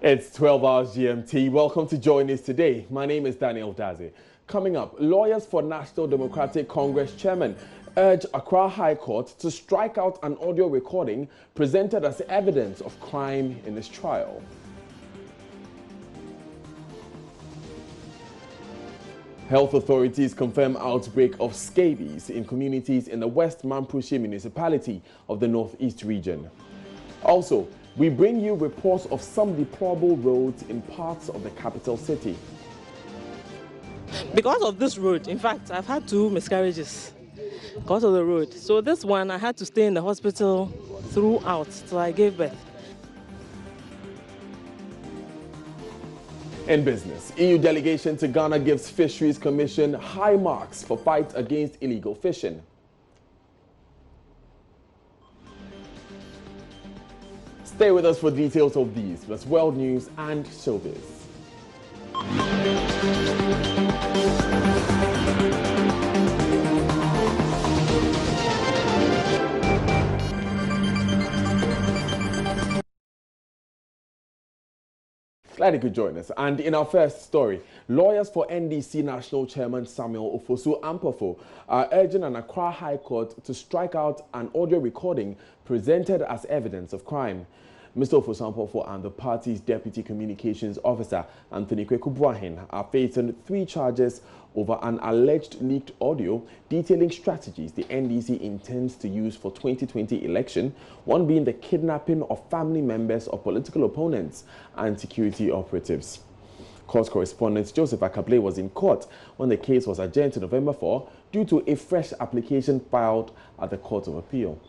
It's 12 hours GMT. Welcome to JoyNews today. My name is Daniel Daze. Coming up, lawyers for National Democratic Congress chairman urge Accra High Court to strike out an audio recording presented as evidence of crime in his trial. Health authorities confirm outbreak of scabies in communities in the West Mamprushi municipality of the Northeast region. Also, we bring you reports of some deplorable roads in parts of the capital city. Because of this road, in fact, I've had 2 miscarriages because of the road. So this one, I had to stay in the hospital throughout till I gave birth. In business, EU delegation to Ghana gives Fisheries Commission high marks for fight against illegal fishing. Stay with us for details of these, plus world news and showbiz. Glad you could join us. And in our first story, lawyers for NDC National Chairman Samuel Ofosu Ampofo are urging an Accra High Court to strike out an audio recording presented as evidence of crime. Mr. Ofosu Ampofo and the party's Deputy Communications Officer, Anthony Kwekubuahin, are facing 3 charges over an alleged leaked audio detailing strategies the NDC intends to use for 2020 election, one being the kidnapping of family members of political opponents and security operatives. Court correspondent Joseph Akable was in court when the case was adjourned to November 4 due to a fresh application filed at the Court of Appeal.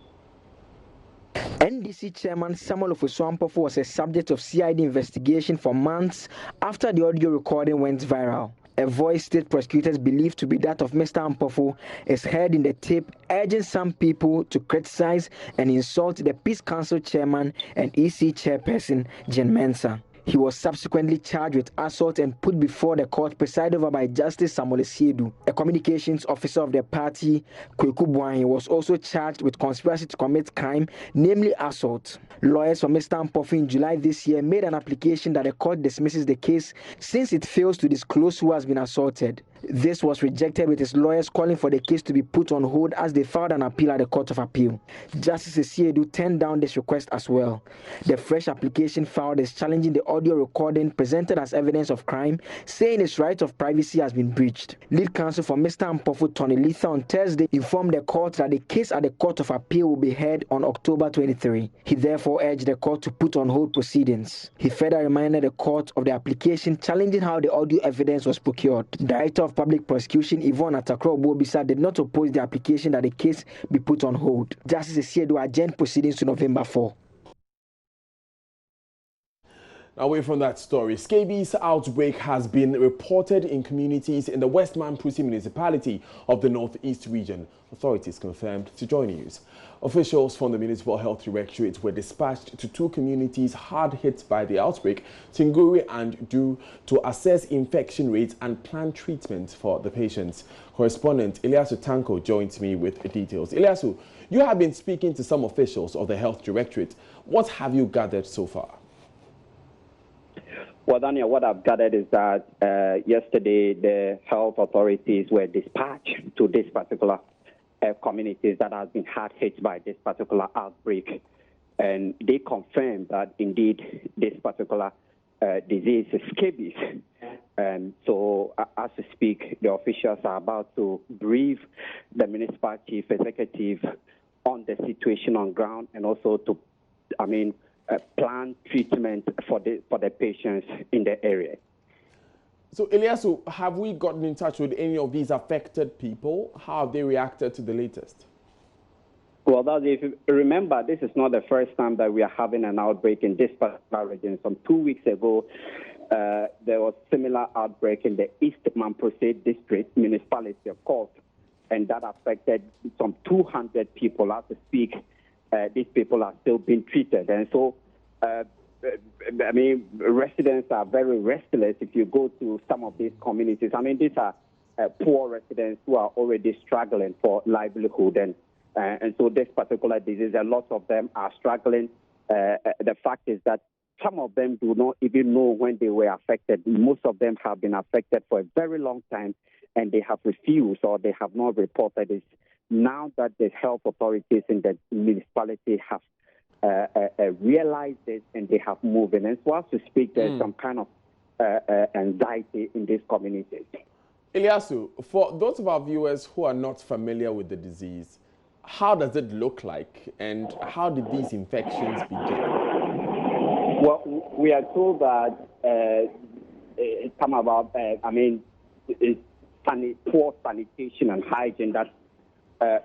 NDC Chairman Samuel Ofosu Ampofo was a subject of CID investigation for months after the audio recording went viral. A voice state prosecutors believe to be that of Mr. Ampofo is heard in the tape urging some people to criticize and insult the Peace Council Chairman and EC Chairperson Jen Mensah. He was subsequently charged with assault and put before the court presided over by Justice Samuel Siedu. A communications officer of the party, Kwekubuahin, was also charged with conspiracy to commit crime, namely assault. Lawyers for Mr. Ampofo in July this year made an application that the court dismisses the case since it fails to disclose who has been assaulted. This was rejected, with his lawyers calling for the case to be put on hold as they filed an appeal at the Court of Appeal. Justice Siedu turned down this request as well. The fresh application filed is challenging the audio recording presented as evidence of crime, saying its right of privacy has been breached. Lead counsel for Mr. Ampofo, Tony Litha, on Thursday informed the court that the case at the Court of Appeal will be heard on October 23. He therefore urged the court to put on hold proceedings. He further reminded the court of the application challenging how the audio evidence was procured. Director of Public Prosecution Yvonne Atakro-Obobisa did not oppose the application that the case be put on hold. Justice Siedu adjourned proceedings to November 4. Away from that story, scabies outbreak has been reported in communities in the West Mamprushi municipality of the Northeast region. Authorities confirmed to JoyNews. Officials from the Municipal Health Directorate were dispatched to 2 communities hard hit by the outbreak, Tinguri and Du, to assess infection rates and plan treatment for the patients. Correspondent Ilyasu Tanko joins me with details. Ilyasu, you have been speaking to some officials of the Health Directorate. What have you gathered so far? Well, Daniel, what I've gathered is that yesterday the health authorities were dispatched to this particular communities that has been hard hit by this particular outbreak. And they confirmed that indeed this particular disease is scabies. And so as we speak, the officials are about to brief the municipal chief executive on the situation on ground and also to, plan treatment for the patients in the area. So, Ilyasu, have we gotten in touch with any of these affected people? How have they reacted to the latest? Well, if you remember, this is not the first time that we are having an outbreak in this particular region. Some 2 weeks ago, there was similar outbreak in the East Mamprushi district municipality, of course, and that affected some 200 people. As we speak, these people are still being treated. And so, residents are very restless if you go to some of these communities. These are poor residents who are already struggling for livelihood. And so this particular disease, a lot of them are struggling. The fact is that some of them do not even know when they were affected. Most of them have been affected for a very long time, and they have refused or they have not reported it. Now that the health authorities in the municipality have realized it and they have moved in. And so as to speak, there's some kind of anxiety in these communities. Ilyasu, for those of our viewers who are not familiar with the disease, how does it look like and how did these infections begin? Well, we are told that it come about, poor sanitation and hygiene that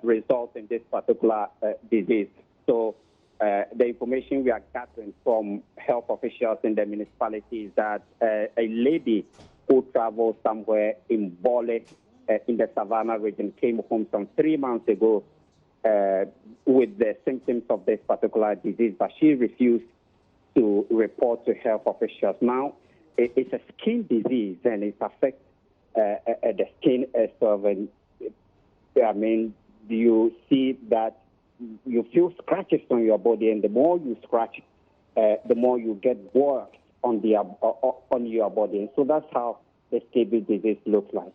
results in this particular disease. So the information we are gathering from health officials in the municipality is that a lady who traveled somewhere in Bole in the Savannah region came home some 3 months ago with the symptoms of this particular disease, but she refused to report to health officials. Now, it's a skin disease and it affects the skin itself. And you see that you feel scratches on your body, and the more you scratch, the more you get boils on your body. And so that's how the TB disease looks like.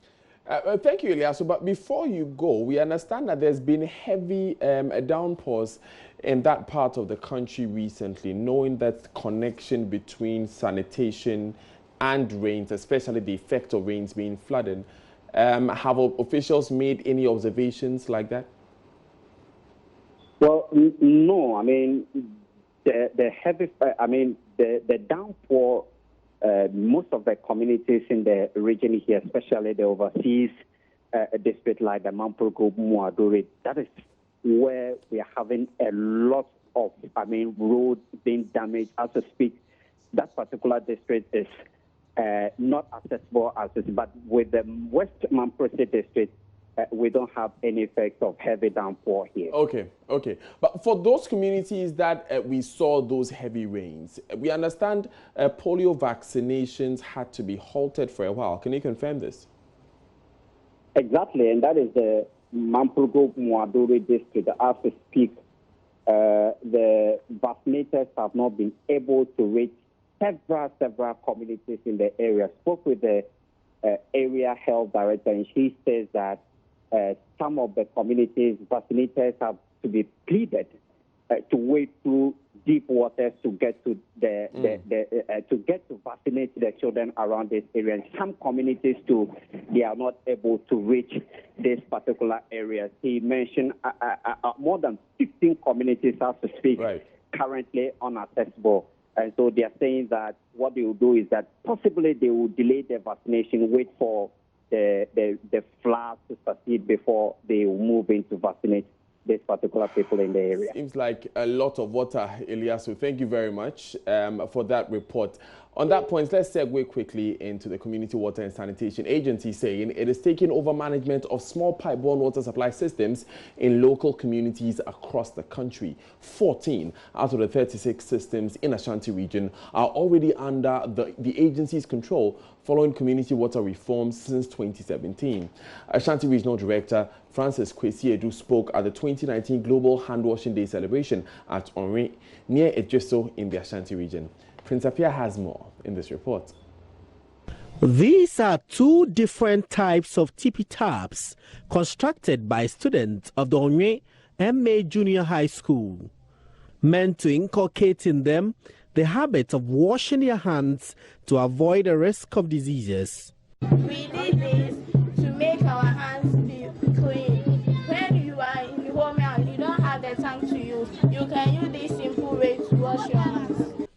Thank you, Ilyasu. But before you go, we understand that there's been heavy downpours in that part of the country recently, knowing that connection between sanitation and rains, especially the effect of rains being flooding. Have officials made any observations like that? Well, no. I mean, the downpour. Most of the communities in the region here, especially the overseas district like the Mampurgo, Muaduri, that is where we are having a lot of, roads being damaged. As we speak, that particular district is not accessible as it is. But with the West Mampurgo district, we don't have any effect of heavy downpour here. Okay. But for those communities that we saw those heavy rains, we understand polio vaccinations had to be halted for a while. Can you confirm this? Exactly, and that is the Mampurgo Muaduri district. As we speak, the vaccinators have not been able to reach several communities in the area. I spoke with the area health director, and she says that some of the communities, vaccinators have to be pleaded to wade through deep waters to get to vaccinate the children around this area. And some communities too, they are not able to reach this particular area. He mentioned more than 15 communities, as to speak, currently inaccessible. And so they are saying that what they will do is that possibly they will delay the vaccination, wait for the floods to succeed before they will move in to vaccinate these particular people in the area. Seems like a lot of water, Ilyasu. Thank you very much for that report. On that point, let's segue quickly into the Community Water and Sanitation Agency saying it is taking over management of small pipe-borne water supply systems in local communities across the country. 14 out of the 36 systems in Ashanti region are already under the agency's control following community water reforms since 2017. Ashanti Regional Director Francis Kwesi spoke at the 2019 Global Hand Washing Day celebration at Onwe near Ejiso in the Ashanti region. Prince Apia has more in this report. These are two different types of tippy taps constructed by students of the Onwe MA Junior High School, meant to inculcate in them the habit of washing their hands to avoid the risk of diseases. We did this to make our hands be clean. When you are in the home and you don't have the time to use, you can use this simple way to wash your hands.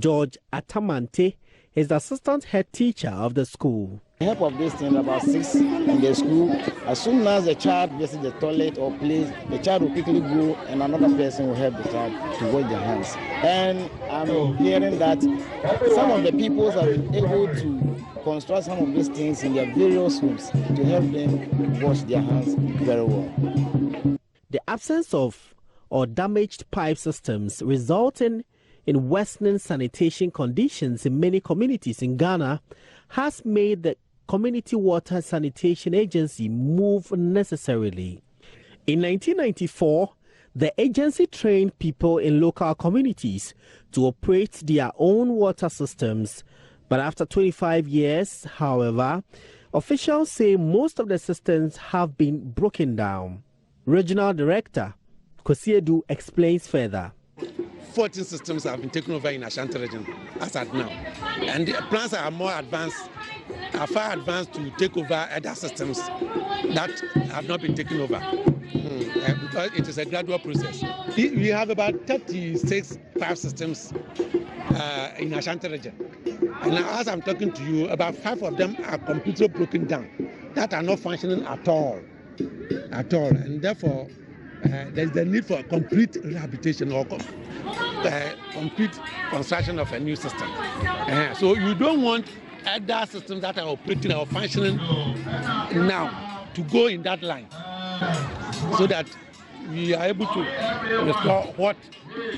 George Atamante is the assistant head teacher of the school. The help of this thing, about 6 in the school, as soon as the child visits the toilet or plays, the child will quickly go and another person will help the child to wash their hands. And I'm hearing that some of the people have been able to construct some of these things in their various homes to help them wash their hands very well. The absence of or damaged pipe systems resulting in worsening sanitation conditions in many communities in Ghana has made the Community Water Sanitation Agency move necessarily. In 1994, The agency trained people in local communities to operate their own water systems. But after 25 years, however, officials say most of the systems have been broken down. Regional Director Kosiedu explains further. 14 systems have been taken over in Ashanti region as at now. And the plans are more advanced, are far advanced to take over other systems that have not been taken over. Because it is a gradual process. We have about 36 pipe systems in Ashanti region. And now, as I'm talking to you, about 5 of them are completely broken down, that are not functioning at all. And therefore, there's the need for complete rehabilitation or complete construction of a new system. So you don't want other systems that are operating or functioning now to go in that line, so that we are able to restore what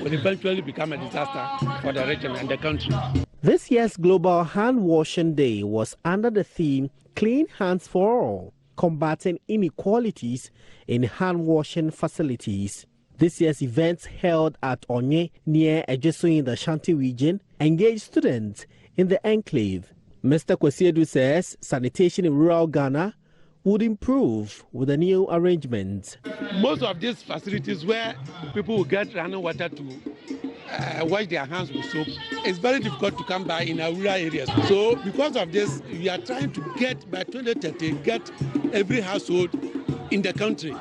will eventually become a disaster for the region and the country. This year's Global Hand Washing Day was under the theme Clean Hands for All, combating inequalities in hand washing facilities. This year's event, held at Onye near Ejesu in the Ashanti region, engaged students in the enclave. Mr. Kosiedu says sanitation in rural Ghana would improve with the new arrangement. Most of these facilities where people will get running water to wash their hands with soap, it's very difficult to come by in our rural areas. So because of this, we are trying to get, by 2030, get every household in the country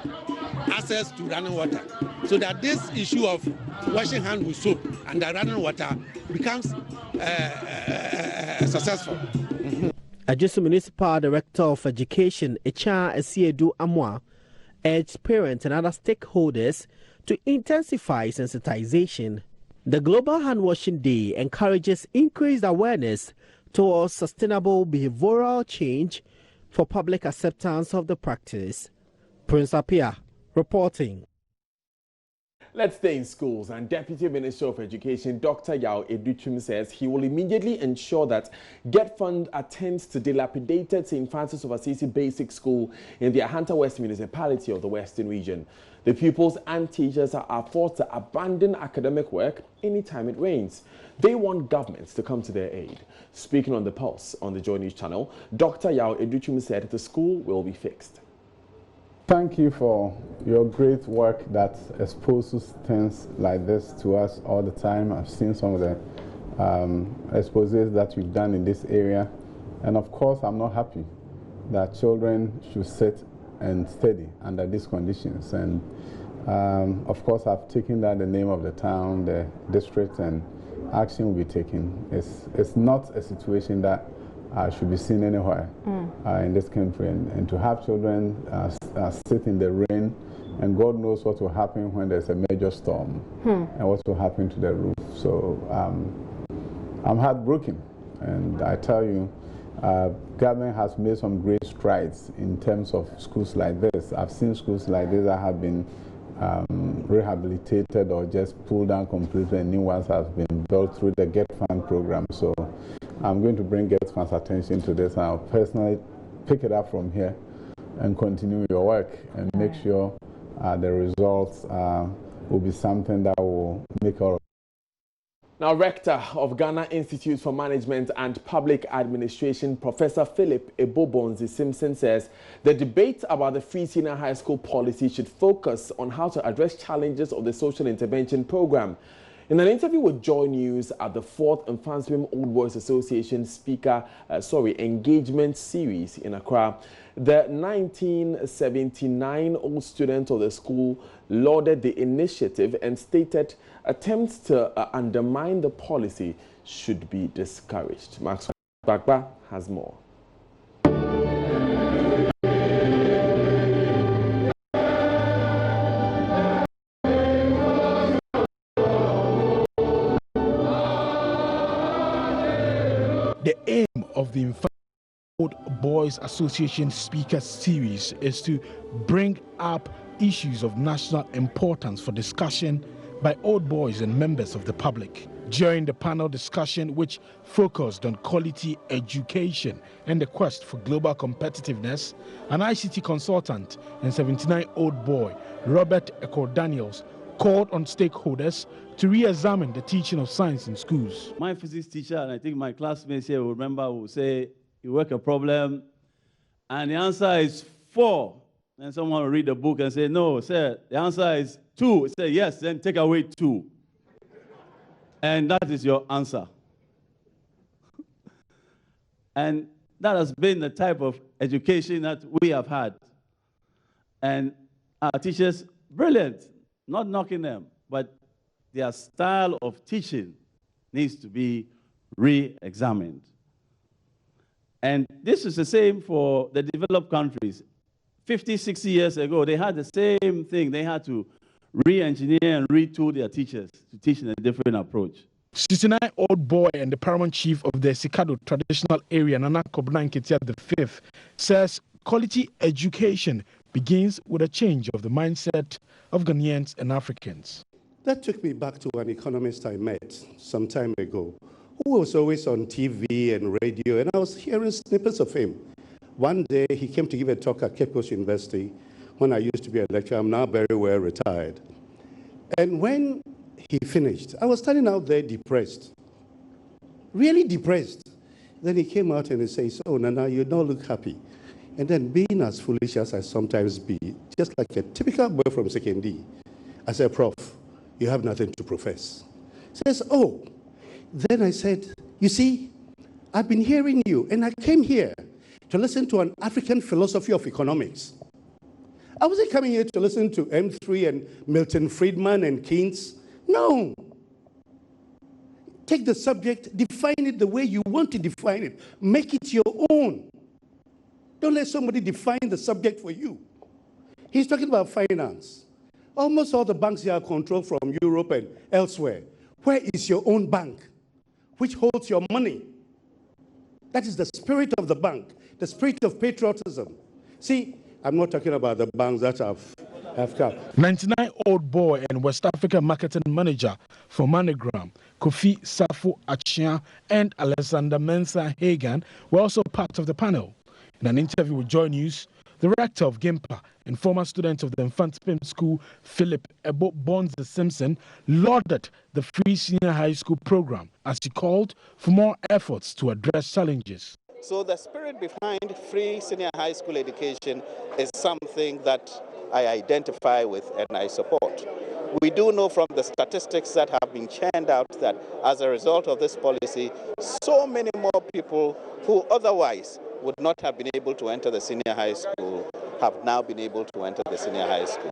access to running water, so that this issue of washing hands with soap and the running water becomes successful. Ejesu Municipal Director of Education, Echa Esiedu Amwa, urged parents and other stakeholders to intensify sensitization. The Global Hand Washing Day encourages increased awareness towards sustainable behavioral change for public acceptance of the practice. Prince Apia reporting. Let's stay in schools, and Deputy Minister of Education Dr. Yao Educhum says he will immediately ensure that Get Fund attends to dilapidated St. Francis of Assisi Basic School in the Ahanta West Municipality of the Western Region. The pupils and teachers are forced to abandon academic work anytime it rains. They want governments to come to their aid. Speaking on the Pulse on the JoyNews channel, Dr. Yao Educhum said the school will be fixed. Thank you for your great work that exposes things like this to us all the time. I've seen some of the exposés that you've done in this area. And of course, I'm not happy that children should sit and study under these conditions. And of course, I've taken that the name of the town, the district, and action will be taken. It's not a situation that should be seen anywhere in this country, and to have children sit in the rain, and God knows what will happen when there's a major storm and what will happen to the roof. So I'm heartbroken, and I tell you, government has made some great strides in terms of schools like this. I've seen schools like this that have been rehabilitated or just pulled down completely, and new ones have been built through the Get Fund program. So I'm going to bring Get Fund's attention to this, and I'll personally pick it up from here and continue your work and make sure the results will be something that will make our... Now, Rector of Ghana Institute for Management and Public Administration, Professor Philip Ebobonzi Simpson, says the debate about the free senior high school policy should focus on how to address challenges of the social intervention program. In an interview with JoyNews at the 4th Mfanswim Old Boys Association engagement series in Accra, the 1979 old student of the school lauded the initiative and stated attempts to undermine the policy should be discouraged. Max Bagba has more. The aim of the Old Boys Association Speakers Series is to bring up issues of national importance for discussion by old boys and members of the public. During the panel discussion, which focused on quality education and the quest for global competitiveness, an ICT consultant and 79-old boy, Robert Echo Daniels, called on stakeholders to re-examine the teaching of science in schools. My physics teacher, and I think my classmates here will remember, will say, you work a problem, and the answer is 4. And someone will read the book and say, no, sir, the answer is 2. Say, yes, then take away 2. And that is your answer. And that has been the type of education that we have had. And our teachers, brilliant, not knocking them, but their style of teaching needs to be re-examined. And this is the same for the developed countries. 50, 60 years ago, they had the same thing. They had to re-engineer and retool their teachers to teach in a different approach. 69-year-old boy and the paramount chief of the Sikado traditional area, Nana Kobna Nketia V, says quality education begins with a change of the mindset of Ghanaians and Africans. That took me back to an economist I met some time ago, who was always on TV and radio, and I was hearing snippets of him. One day, he came to give a talk at Cape Coast University when I used to be a lecturer. I'm now very well retired. And when he finished, I was standing out there depressed, really depressed. Then he came out and he says, oh, Nana, you don't look happy. And then being as foolish as I sometimes be, just like a typical boy from secondary, I said, Prof, you have nothing to profess. He says, oh. Then I said, you see, I've been hearing you, and I came here to listen to an African philosophy of economics. I wasn't coming here to listen to M3 and Milton Friedman and Keynes. No. Take the subject, define it the way you want to define it. Make it your own. Don't let somebody define the subject for you. He's talking about finance. Almost all the banks here are controlled from Europe and elsewhere. Where is your own bank, which holds your money? That is the spirit of the bank, the spirit of patriotism. See, I'm not talking about the banks that have come. 99-year-old boy and West Africa marketing manager for Monogram, Kofi Safo Achia and Alexander Mensah Hagan were also part of the panel. In an interview with JoyNews, the rector of GIMPA and former student of the Infant Pim School, Philip Ebo Bonza Simpson, lauded the free senior high school program as he called for more efforts to address challenges. So the spirit behind free senior high school education is something that I identify with and I support. We do know from the statistics that have been churned out that as a result of this policy, so many more people who otherwise would not have been able to enter the senior high school have now been able to enter the senior high school.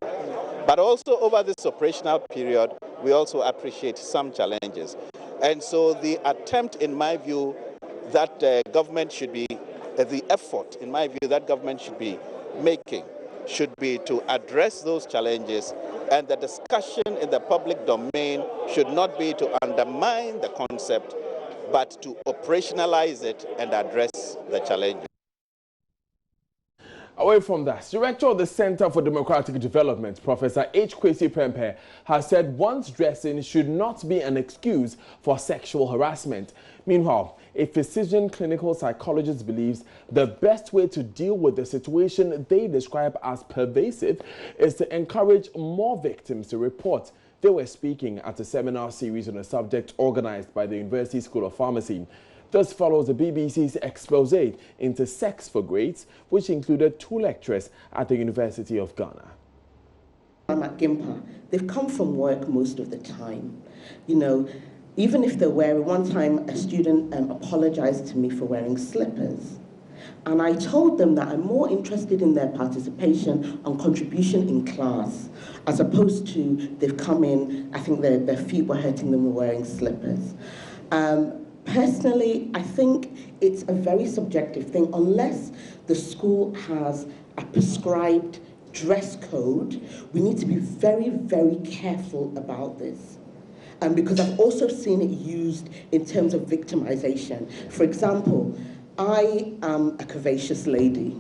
But also over this operational period, we also appreciate some challenges. And so the attempt, in my view, that government should be, the effort, in my view, that government should be making should be to address those challenges, and the discussion in the public domain should not be to undermine the concept, but to operationalize it and address the challenges. Away from that, Director of the Center for Democratic Development, Professor H. Kwesi Prempeh, has said one's dressing should not be an excuse for sexual harassment. Meanwhile, a physician clinical psychologist believes the best way to deal with the situation they describe as pervasive is to encourage more victims to report. They were speaking at a seminar series on a subject organized by the University School of Pharmacy. This follows the BBC's expose into sex for grades, which included 2 lecturers at the University of Ghana. I'm at GIMPA. They've come from work most of the time. You know, even if they're wearing, one time a student apologized to me for wearing slippers. And I told them that I'm more interested in their participation and contribution in class, as opposed to they've come in, I think their feet were hurting them wearing slippers. Personally, I think it's a very subjective thing. Unless the school has a prescribed dress code, we need to be very, very careful about this. Because I've also seen it used in terms of victimization. For example, I am a curvaceous lady.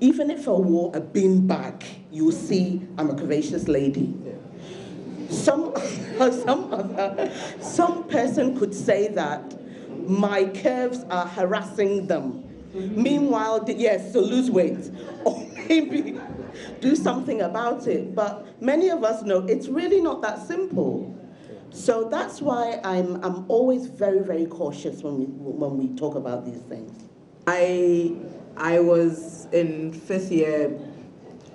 Even if I wore a bin bag, you will see I'm a curvaceous lady. Some person could say that my curves are harassing them. Meanwhile, yes, so lose weight. Or do something about it. But many of us know it's really not that simple. So that's why I'm always very, very cautious when we talk about these things. I was in 5th year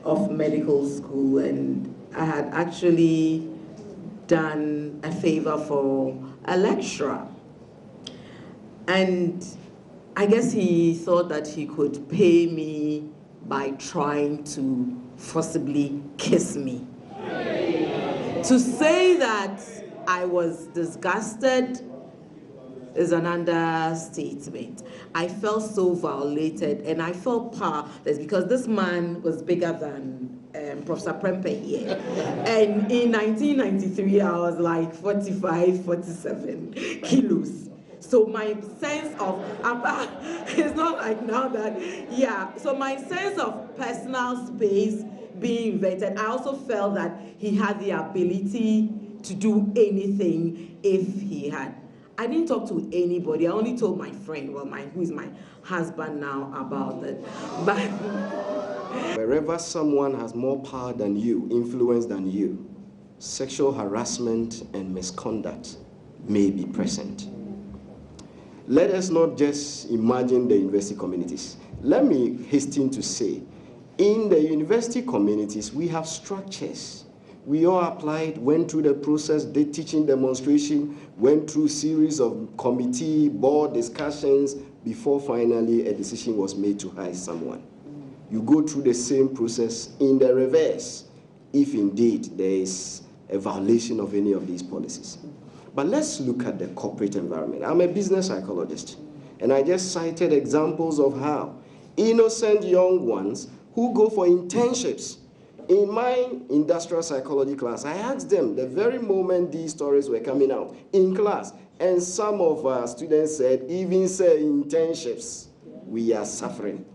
of medical school, and I had actually done a favor for a lecturer. And I guess he thought that he could pay me by trying to forcibly kiss me. To say that I was disgusted is an understatement. I felt so violated, and I felt powerless because this man was bigger than Professor Prempe here. And in 1993, I was like 45, 47 kilos. So my sense of, it's not like now that, yeah. So my sense of personal space being invaded, I also felt that he had the ability to do anything if he had. I didn't talk to anybody. I only told my friend, well, who is my husband now, about it. But wherever someone has more power than you, influence than you, sexual harassment and misconduct may be present. Let us not just imagine the university communities. Let me hasten to say, in the university communities, we have structures. We all applied, went through the process, did teaching demonstration, went through series of committee, board discussions before finally a decision was made to hire someone. You go through the same process in the reverse, if indeed there is a violation of any of these policies. But let's look at the corporate environment. I'm a business psychologist, and I just cited examples of how innocent young ones who go for internships. In my industrial psychology class, I asked them the very moment these stories were coming out in class, and some of our students said, even say internships, we are suffering.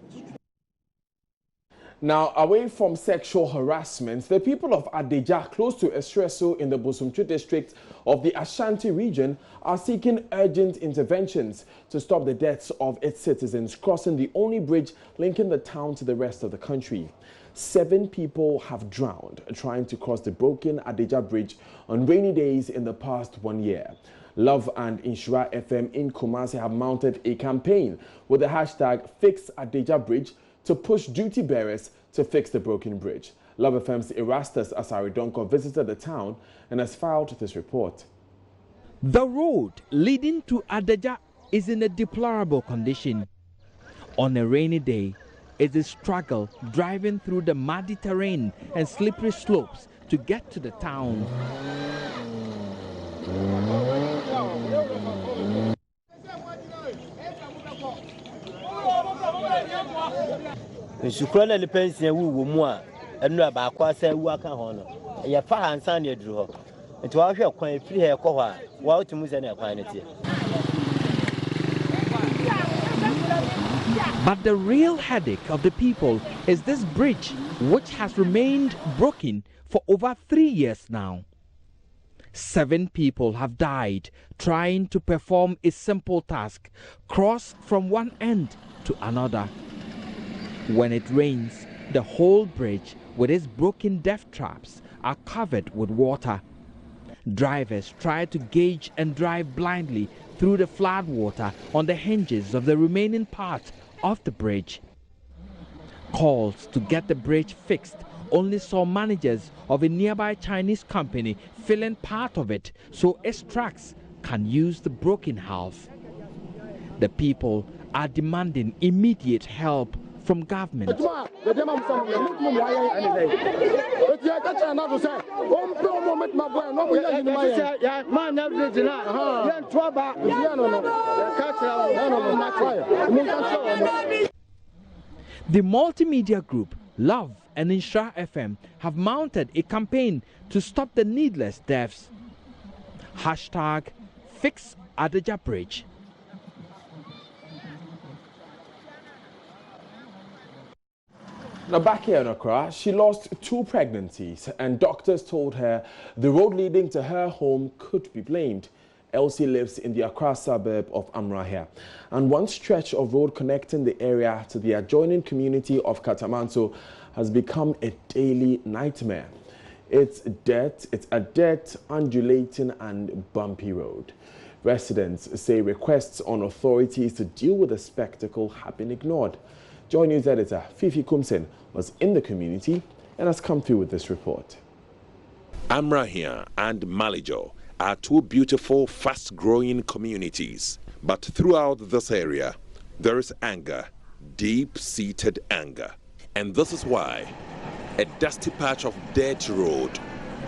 Now, away from sexual harassment, the people of Adeja, close to Espresso in the Bosumtwi district of the Ashanti region, are seeking urgent interventions to stop the deaths of its citizens crossing the only bridge linking the town to the rest of the country. 7 people have drowned trying to cross the broken Adeja Bridge on rainy days in the past 1 year. Love and Insura FM in Kumasi have mounted a campaign with the hashtag Fix Adeja Bridge to push duty bearers to fix the broken bridge. Love FM's Erastus Asaridonko visited the town and has filed this report. The road leading to Adeja is in a deplorable condition. On a rainy day, it's a struggle driving through the muddy terrain and slippery slopes to get to the town. Nsukura na pension wu mu a enu ba kwa sa wu aka ho no ye fa hansan na eduru ho nti wa hwe kwan firi he ko ho a wa otumu ze na kwan ne tie. But the real headache of the people is this bridge, which has remained broken for over 3 years now. 7 people have died trying to perform a simple task, cross from one end to another. When it rains, the whole bridge with its broken death traps are covered with water. Drivers try to gauge and drive blindly through the flood water on the hinges of the remaining part of the bridge. Calls to get the bridge fixed only saw managers of a nearby Chinese company filling part of it so its trucks can use the broken half. The people are demanding immediate help from government. The multimedia group Love and Insura FM have mounted a campaign to stop the needless deaths. Hashtag Fix Adeja Bridge. Now back here in Accra, she lost 2 pregnancies and doctors told her the road leading to her home could be blamed. Elsie lives in the Accra suburb of Amrahia, and one stretch of road connecting the area to the adjoining community of Katamanto has become a daily nightmare. It's a dirt, undulating and bumpy road. Residents say requests on authorities to deal with the spectacle have been ignored. JoyNews editor Fifi Kumsen was in the community and has come through with this report. Amrahia and Malijo are two beautiful, fast-growing communities. But throughout this area, there is anger, deep-seated anger. And this is why a dusty patch of dirt road,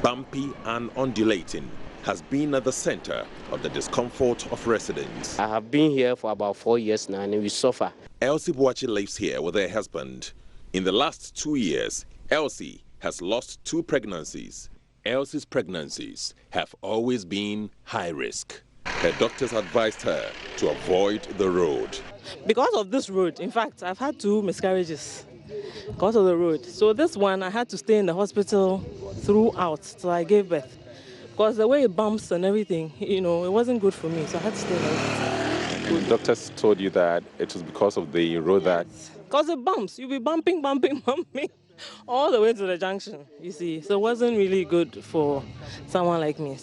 bumpy and undulating, has been at the center of the discomfort of residents. I have been here for about 4 years now and we suffer. Elsie Buachi lives here with her husband. In the last 2 years, Elsie has lost 2 pregnancies. Elsie's pregnancies have always been high risk. Her doctors advised her to avoid the road. Because of this road, in fact, I've had 2 miscarriages because of the road. So this one, I had to stay in the hospital throughout till I gave birth. Because the way it bumps and everything, it wasn't good for me, so I had to stay in the hospital. The doctors told you that it was because of the road that... Because it bumps. You'll be bumping all the way to the junction, you see. So it wasn't really good for someone like me.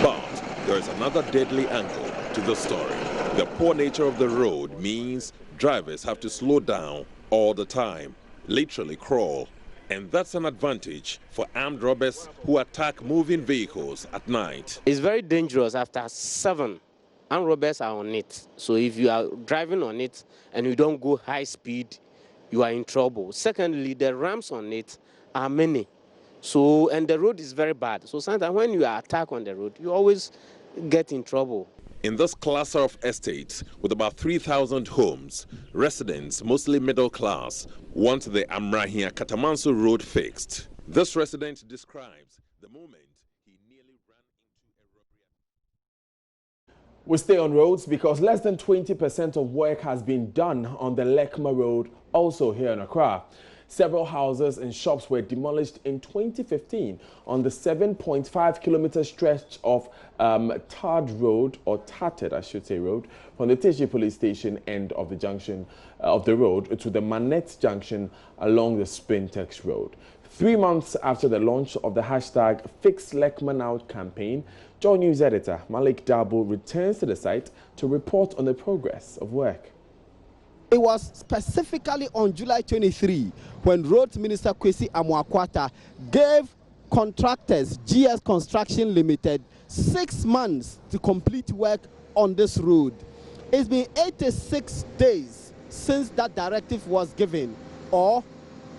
But there is another deadly angle to the story. The poor nature of the road means drivers have to slow down all the time, literally crawl. And that's an advantage for armed robbers who attack moving vehicles at night. It's very dangerous. After 7, armed robbers are on it. So if you are driving on it and you don't go high speed, you are in trouble. Secondly, the ramps on it are many. So, and the road is very bad. So sometimes when you are attacked on the road, you always get in trouble. In this cluster of estates with about 3,000 homes, residents, mostly middle class, want the Amrahia Katamanso road fixed. This resident describes the moment he nearly ran into a robbery. We stay on roads because less than 20% of work has been done on the Lekma Road, also here in Accra. Several houses and shops were demolished in 2015 on the 7.5-kilometer stretch of tarred road, or tattered, I should say, road, from the Teshi police station end of the junction of the road to the Manette junction along the Spintex road. 3 months after the launch of the hashtag Fix Lekma Now campaign, JoyNews editor Malik Dabo returns to the site to report on the progress of work. It was specifically on July 23 when Roads Minister Kwesi Amoakwata gave contractors GS Construction Limited 6 months to complete work on this road. It's been 86 days since that directive was given, or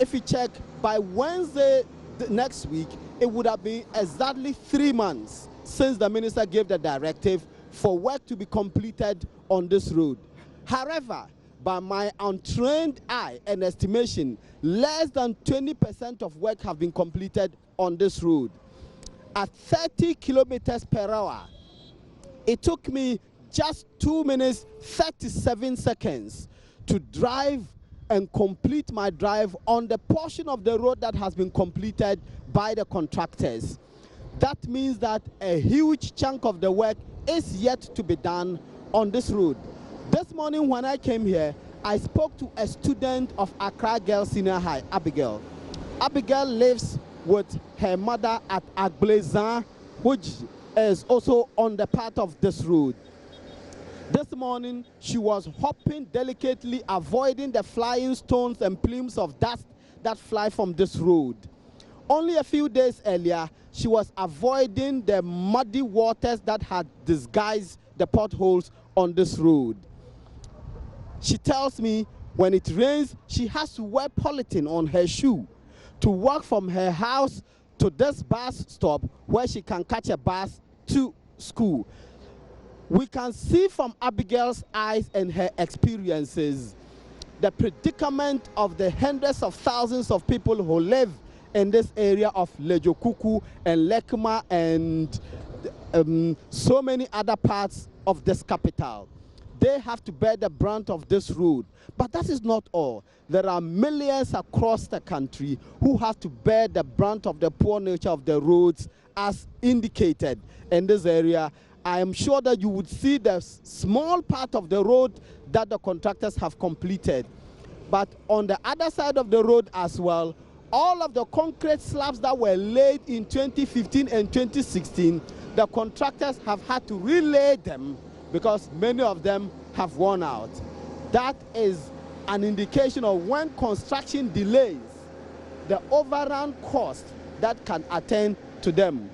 if you check by Wednesday next week, it would have been exactly 3 months since the minister gave the directive for work to be completed on this road. However, by my untrained eye and estimation, less than 20% of work have been completed on this road. At 30 kilometers per hour, it took me just 2 minutes, 37 seconds to drive and complete my drive on the portion of the road that has been completed by the contractors. That means that a huge chunk of the work is yet to be done on this road. This morning when I came here, I spoke to a student of Accra Girls Senior High, Abigail. Abigail lives with her mother at Agblezan, which is also on the part of this road. This morning, she was hopping delicately, avoiding the flying stones and plumes of dust that fly from this road. Only a few days earlier, she was avoiding the muddy waters that had disguised the potholes on this road. She tells me when it rains, she has to wear polythene on her shoe to walk from her house to this bus stop where she can catch a bus to school. We can see from Abigail's eyes and her experiences the predicament of the hundreds of thousands of people who live in this area of Lejokuku and Lekma and so many other parts of this capital. They have to bear the brunt of this road. But that is not all. There are millions across the country who have to bear the brunt of the poor nature of the roads as indicated in this area. I am sure that you would see the small part of the road that the contractors have completed. But on the other side of the road as well, all of the concrete slabs that were laid in 2015 and 2016, the contractors have had to relay them because many of them have worn out. That is an indication of when construction delays, the overrun cost that can attend to them.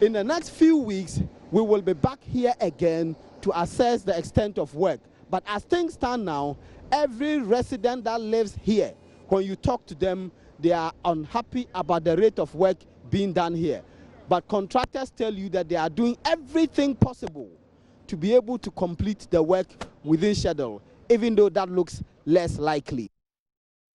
In the next few weeks, we will be back here again to assess the extent of work. But as things stand now, every resident that lives here, when you talk to them, they are unhappy about the rate of work being done here. But contractors tell you that they are doing everything possible to be able to complete the work within schedule, even though that looks less likely.